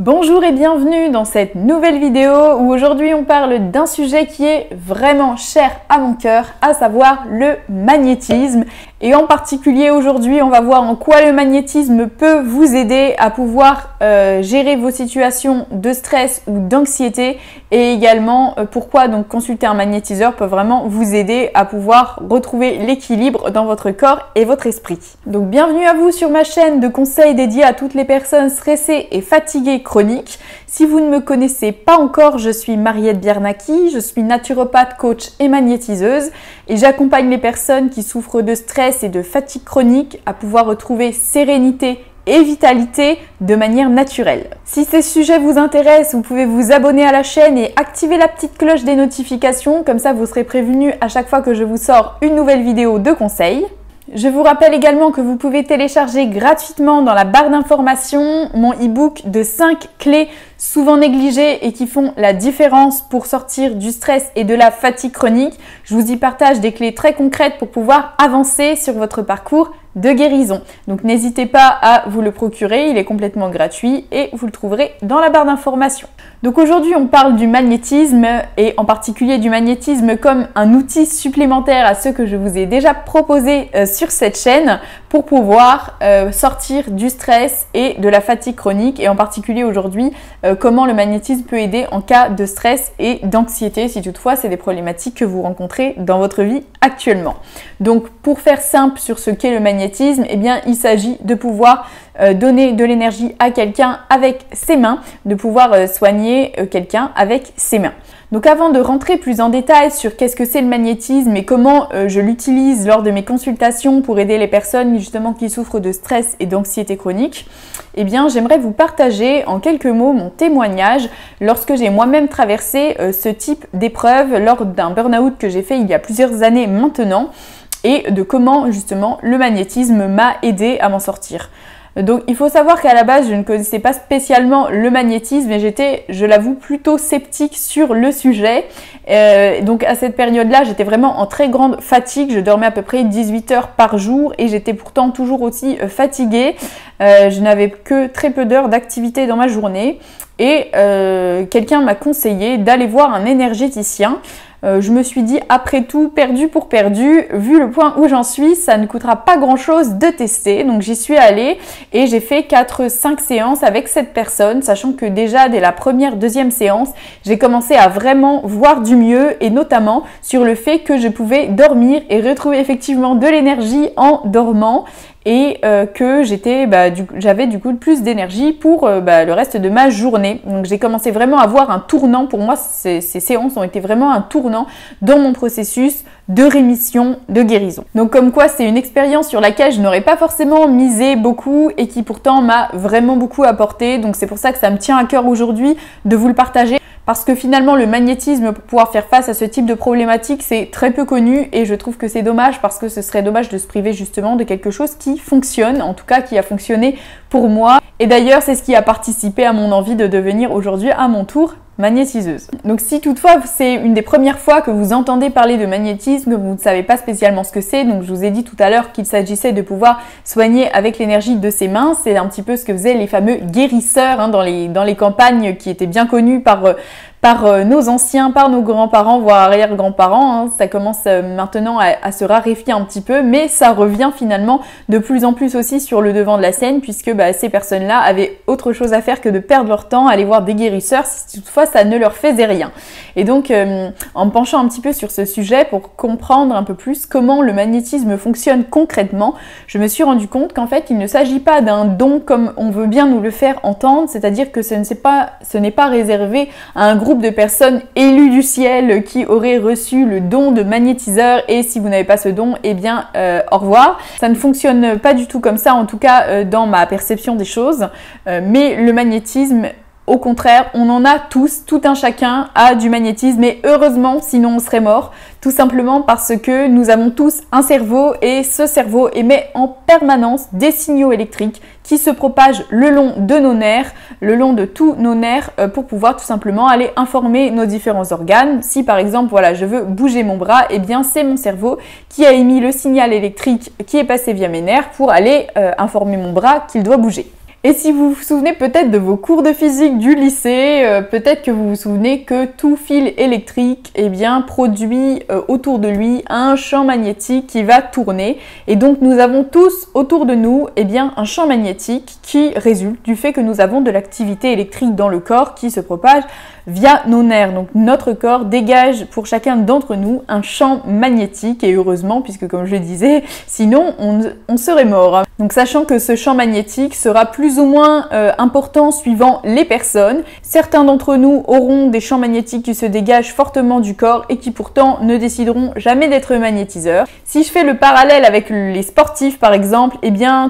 Bonjour et bienvenue dans cette nouvelle vidéo où aujourd'hui on parle d'un sujet qui est vraiment cher à mon cœur, à savoir le magnétisme. Et en particulier aujourd'hui on va voir en quoi le magnétisme peut vous aider à pouvoir gérer vos situations de stress ou d'anxiété et également pourquoi donc consulter un magnétiseur peut vraiment vous aider à pouvoir retrouver l'équilibre dans votre corps et votre esprit. Donc bienvenue à vous sur ma chaîne de conseils dédiée à toutes les personnes stressées et fatiguées chroniques. Si vous ne me connaissez pas encore, je suis Mariette Biernacki, je suis naturopathe, coach et magnétiseuse et j'accompagne les personnes qui souffrent de stress et de fatigue chronique à pouvoir retrouver sérénité et vitalité de manière naturelle. Si ces sujets vous intéressent, vous pouvez vous abonner à la chaîne et activer la petite cloche des notifications, comme ça vous serez prévenu à chaque fois que je vous sors une nouvelle vidéo de conseils. Je vous rappelle également que vous pouvez télécharger gratuitement dans la barre d'informations mon e-book de 5 clés souvent négligées et qui font la différence pour sortir du stress et de la fatigue chronique. Je vous y partage des clés très concrètes pour pouvoir avancer sur votre parcours de guérison. Donc n'hésitez pas à vous le procurer, il est complètement gratuit et vous le trouverez dans la barre d'informations. Donc aujourd'hui on parle du magnétisme et en particulier du magnétisme comme un outil supplémentaire à ceux que je vous ai déjà proposé sur cette chaîne pour pouvoir sortir du stress et de la fatigue chronique et en particulier aujourd'hui comment le magnétisme peut aider en cas de stress et d'anxiété si toutefois c'est des problématiques que vous rencontrez dans votre vie actuellement. Donc pour faire simple sur ce qu'est le magnétisme, eh bien il s'agit de pouvoir donner de l'énergie à quelqu'un avec ses mains, de pouvoir soigner quelqu'un avec ses mains. Donc avant de rentrer plus en détail sur qu'est-ce que c'est le magnétisme et comment je l'utilise lors de mes consultations pour aider les personnes justement qui souffrent de stress et d'anxiété chronique, eh bien j'aimerais vous partager en quelques mots mon témoignage lorsque j'ai moi-même traversé ce type d'épreuve lors d'un burn-out que j'ai fait il y a plusieurs années maintenant et de comment justement le magnétisme m'a aidé à m'en sortir. Donc il faut savoir qu'à la base je ne connaissais pas spécialement le magnétisme et j'étais, je l'avoue, plutôt sceptique sur le sujet. Donc à cette période-là j'étais vraiment en très grande fatigue, je dormais à peu près 18 heures par jour et j'étais pourtant toujours aussi fatiguée. Je n'avais que très peu d'heures d'activité dans ma journée et quelqu'un m'a conseillé d'aller voir un énergéticien. Je me suis dit, après tout, perdu pour perdu, vu le point où j'en suis, ça ne coûtera pas grand chose de tester. Donc j'y suis allée et j'ai fait 4-5 séances avec cette personne, sachant que déjà dès la première, deuxième séance, j'ai commencé à vraiment voir du mieux et notamment sur le fait que je pouvais dormir et retrouver effectivement de l'énergie en dormant. Et que j'avais du coup plus d'énergie pour le reste de ma journée. Donc j'ai commencé vraiment à voir un tournant. Pour moi, ces séances ont été vraiment un tournant dans mon processus de rémission, de guérison. Donc comme quoi c'est une expérience sur laquelle je n'aurais pas forcément misé beaucoup et qui pourtant m'a vraiment beaucoup apporté. Donc c'est pour ça que ça me tient à cœur aujourd'hui de vous le partager. Parce que finalement le magnétisme pour pouvoir faire face à ce type de problématique c'est très peu connu et je trouve que c'est dommage parce que ce serait dommage de se priver justement de quelque chose qui fonctionne, en tout cas qui a fonctionné pour moi. Et d'ailleurs c'est ce qui a participé à mon envie de devenir aujourd'hui à mon tour magnétiseuse. Donc si toutefois c'est une des premières fois que vous entendez parler de magnétisme, que vous ne savez pas spécialement ce que c'est, donc je vous ai dit tout à l'heure qu'il s'agissait de pouvoir soigner avec l'énergie de ses mains, c'est un petit peu ce que faisaient les fameux guérisseurs dans les campagnes qui étaient bien connus par nos anciens, par nos grands-parents, voire arrière-grands-parents. Ça commence maintenant à se raréfier un petit peu, mais ça revient finalement de plus en plus aussi sur le devant de la scène, puisque ces personnes-là avaient autre chose à faire que de perdre leur temps à aller voir des guérisseurs, si toutefois ça ne leur faisait rien. Et donc, en me penchant un petit peu sur ce sujet, pour comprendre un peu plus comment le magnétisme fonctionne concrètement, je me suis rendu compte qu'en fait, il ne s'agit pas d'un don comme on veut bien nous le faire entendre, c'est-à-dire que ce n'est pas réservé à un groupe de personnes élues du ciel qui auraient reçu le don de magnétiseur et si vous n'avez pas ce don, eh bien au revoir. Ça ne fonctionne pas du tout comme ça, en tout cas dans ma perception des choses, mais le magnétisme, au contraire, on en a tous, tout un chacun a du magnétisme et heureusement, sinon on serait mort, tout simplement parce que nous avons tous un cerveau et ce cerveau émet en permanence des signaux électriques qui se propagent le long de nos nerfs, le long de tous nos nerfs pour pouvoir tout simplement aller informer nos différents organes. Si par exemple, voilà, je veux bouger mon bras, eh bien c'est mon cerveau qui a émis le signal électrique qui est passé via mes nerfs pour aller informer mon bras qu'il doit bouger. Et si vous vous souvenez peut-être de vos cours de physique du lycée, peut-être que vous vous souvenez que tout fil électrique produit autour de lui un champ magnétique qui va tourner. Et donc nous avons tous autour de nous un champ magnétique qui résulte du fait que nous avons de l'activité électrique dans le corps qui se propage via nos nerfs. Donc notre corps dégage pour chacun d'entre nous un champ magnétique, et heureusement, puisque comme je le disais, sinon on serait mort. Donc sachant que ce champ magnétique sera plus ou moins important suivant les personnes, certains d'entre nous auront des champs magnétiques qui se dégagent fortement du corps et qui pourtant ne décideront jamais d'être magnétiseurs. Si je fais le parallèle avec les sportifs par exemple,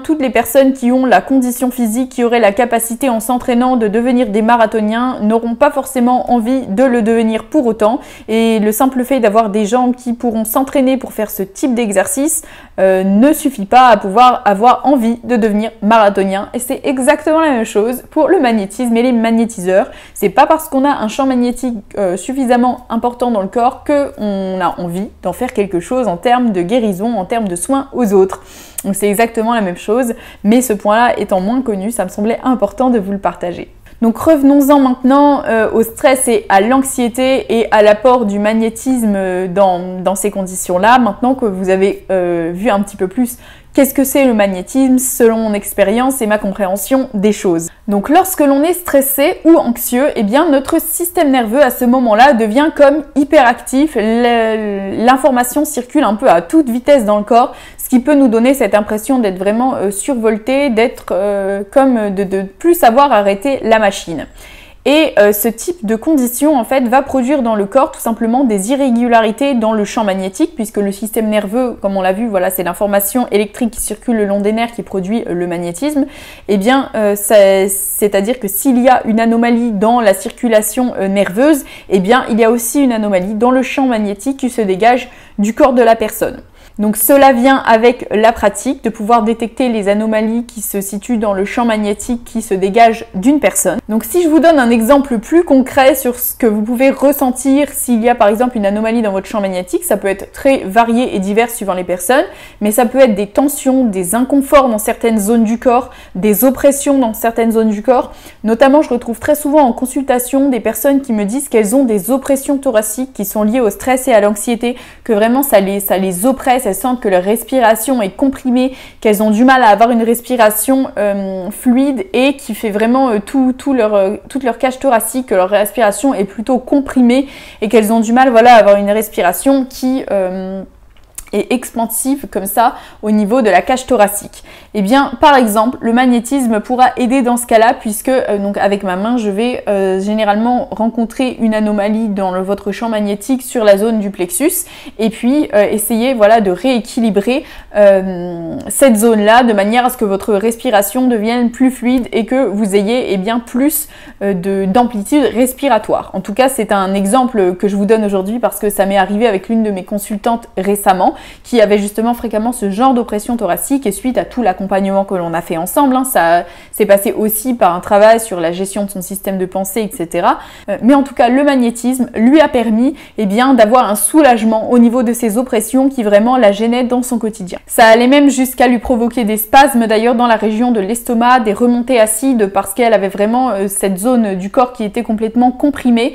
toutes les personnes qui ont la condition physique, qui auraient la capacité en s'entraînant de devenir des marathoniens, n'auront pas forcément envie de le devenir pour autant, et le simple fait d'avoir des jambes qui pourront s'entraîner pour faire ce type d'exercice ne suffit pas à pouvoir avoir envie de devenir marathonien. Et c'est exactement la même chose pour le magnétisme et les magnétiseurs. C'est pas parce qu'on a un champ magnétique suffisamment important dans le corps qu'on a envie d'en faire quelque chose en termes de guérison, en termes de soins aux autres. Donc c'est exactement la même chose, mais ce point-là étant moins connu, ça me semblait important de vous le partager. Donc revenons-en maintenant au stress et à l'anxiété et à l'apport du magnétisme dans ces conditions-là. Maintenant que vous avez vu un petit peu plus qu'est-ce que c'est le magnétisme selon mon expérience et ma compréhension des choses. Donc lorsque l'on est stressé ou anxieux, notre système nerveux à ce moment-là devient comme hyperactif. L'information circule un peu à toute vitesse dans le corps, ce qui peut nous donner cette impression d'être vraiment survolté, d'être comme de plus savoir arrêter la machine. Et ce type de condition en fait va produire dans le corps tout simplement des irrégularités dans le champ magnétique, puisque le système nerveux, comme on l'a vu, voilà, c'est l'information électrique qui circule le long des nerfs qui produit le magnétisme. C'est-à-dire que s'il y a une anomalie dans la circulation nerveuse, il y a aussi une anomalie dans le champ magnétique qui se dégage du corps de la personne. Donc cela vient avec la pratique de pouvoir détecter les anomalies qui se situent dans le champ magnétique qui se dégage d'une personne. Donc si je vous donne un exemple plus concret sur ce que vous pouvez ressentir s'il y a par exemple une anomalie dans votre champ magnétique, ça peut être très varié et divers suivant les personnes, mais ça peut être des tensions, des inconforts dans certaines zones du corps, des oppressions dans certaines zones du corps. Notamment, je retrouve très souvent en consultation des personnes qui me disent qu'elles ont des oppressions thoraciques qui sont liées au stress et à l'anxiété, que vraiment ça les oppresse. Elles sentent que leur respiration est comprimée, qu'elles ont du mal à avoir une respiration fluide et qui fait vraiment toute leur cage thoracique, que leur respiration est plutôt comprimée et qu'elles ont du mal à avoir une respiration qui et expansive comme ça au niveau de la cage thoracique. Par exemple, le magnétisme pourra aider dans ce cas-là, puisque donc avec ma main, je vais généralement rencontrer une anomalie dans votre champ magnétique sur la zone du plexus, et puis essayer de rééquilibrer cette zone-là de manière à ce que votre respiration devienne plus fluide et que vous ayez plus d'amplitude respiratoire. En tout cas, c'est un exemple que je vous donne aujourd'hui parce que ça m'est arrivé avec l'une de mes consultantes récemment, qui avait justement fréquemment ce genre d'oppression thoracique, et suite à tout l'accompagnement que l'on a fait ensemble, ça s'est passé aussi par un travail sur la gestion de son système de pensée, etc. Mais en tout cas, le magnétisme lui a permis d'avoir un soulagement au niveau de ces oppressions qui vraiment la gênaient dans son quotidien. Ça allait même jusqu'à lui provoquer des spasmes d'ailleurs dans la région de l'estomac, des remontées acides, parce qu'elle avait vraiment cette zone du corps qui était complètement comprimée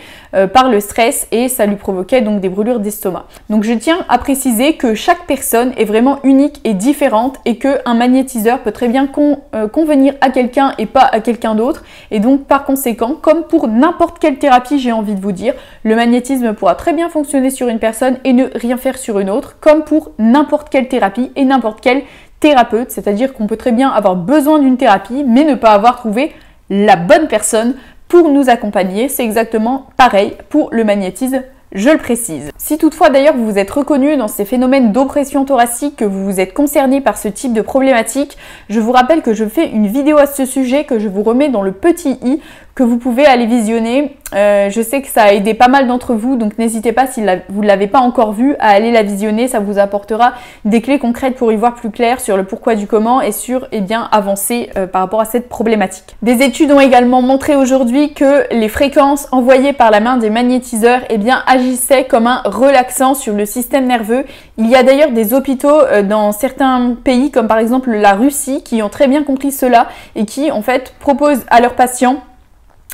par le stress, et ça lui provoquait donc des brûlures d'estomac. Donc je tiens à préciser que chaque personne est vraiment unique et différente, et qu'un magnétiseur peut très bien convenir à quelqu'un et pas à quelqu'un d'autre. Et donc par conséquent, comme pour n'importe quelle thérapie, j'ai envie de vous dire, le magnétisme pourra très bien fonctionner sur une personne et ne rien faire sur une autre, comme pour n'importe quelle thérapie et n'importe quel thérapeute. C'est-à-dire qu'on peut très bien avoir besoin d'une thérapie mais ne pas avoir trouvé la bonne personne pour nous accompagner. C'est exactement pareil pour le magnétisme, je le précise. Si toutefois d'ailleurs vous vous êtes reconnu dans ces phénomènes d'oppression thoracique, que vous vous êtes concerné par ce type de problématique, je vous rappelle que je fais une vidéo à ce sujet que je vous remets dans le petit i que vous pouvez aller visionner. Je sais que ça a aidé pas mal d'entre vous, donc n'hésitez pas, si vous ne l'avez pas encore vu, à aller la visionner. Ça vous apportera des clés concrètes pour y voir plus clair sur le pourquoi du comment et sur avancer par rapport à cette problématique. Des études ont également montré aujourd'hui que les fréquences envoyées par la main des magnétiseurs agissaient comme un relaxant sur le système nerveux. Il y a d'ailleurs des hôpitaux dans certains pays, comme par exemple la Russie, qui ont très bien compris cela et qui en fait proposent à leurs patients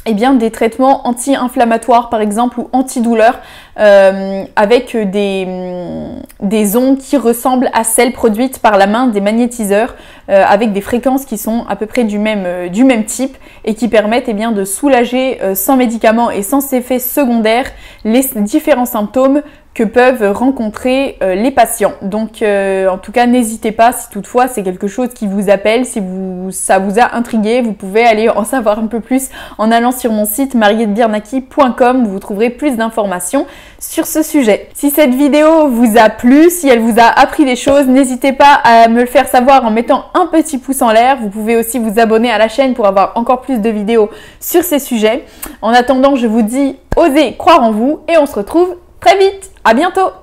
des traitements anti-inflammatoires par exemple ou antidouleurs avec des ondes qui ressemblent à celles produites par la main des magnétiseurs avec des fréquences qui sont à peu près du même type et qui permettent de soulager sans médicaments et sans effets secondaires les différents symptômes que peuvent rencontrer les patients. Donc en tout cas, n'hésitez pas, si toutefois c'est quelque chose qui vous appelle, si ça vous a intrigué, vous pouvez aller en savoir un peu plus en allant sur mon site mariettebiernacki.com où vous trouverez plus d'informations sur ce sujet. Si cette vidéo vous a plu, si elle vous a appris des choses, n'hésitez pas à me le faire savoir en mettant un petit pouce en l'air. Vous pouvez aussi vous abonner à la chaîne pour avoir encore plus de vidéos sur ces sujets. En attendant, je vous dis, osez croire en vous et on se retrouve très vite. À bientôt!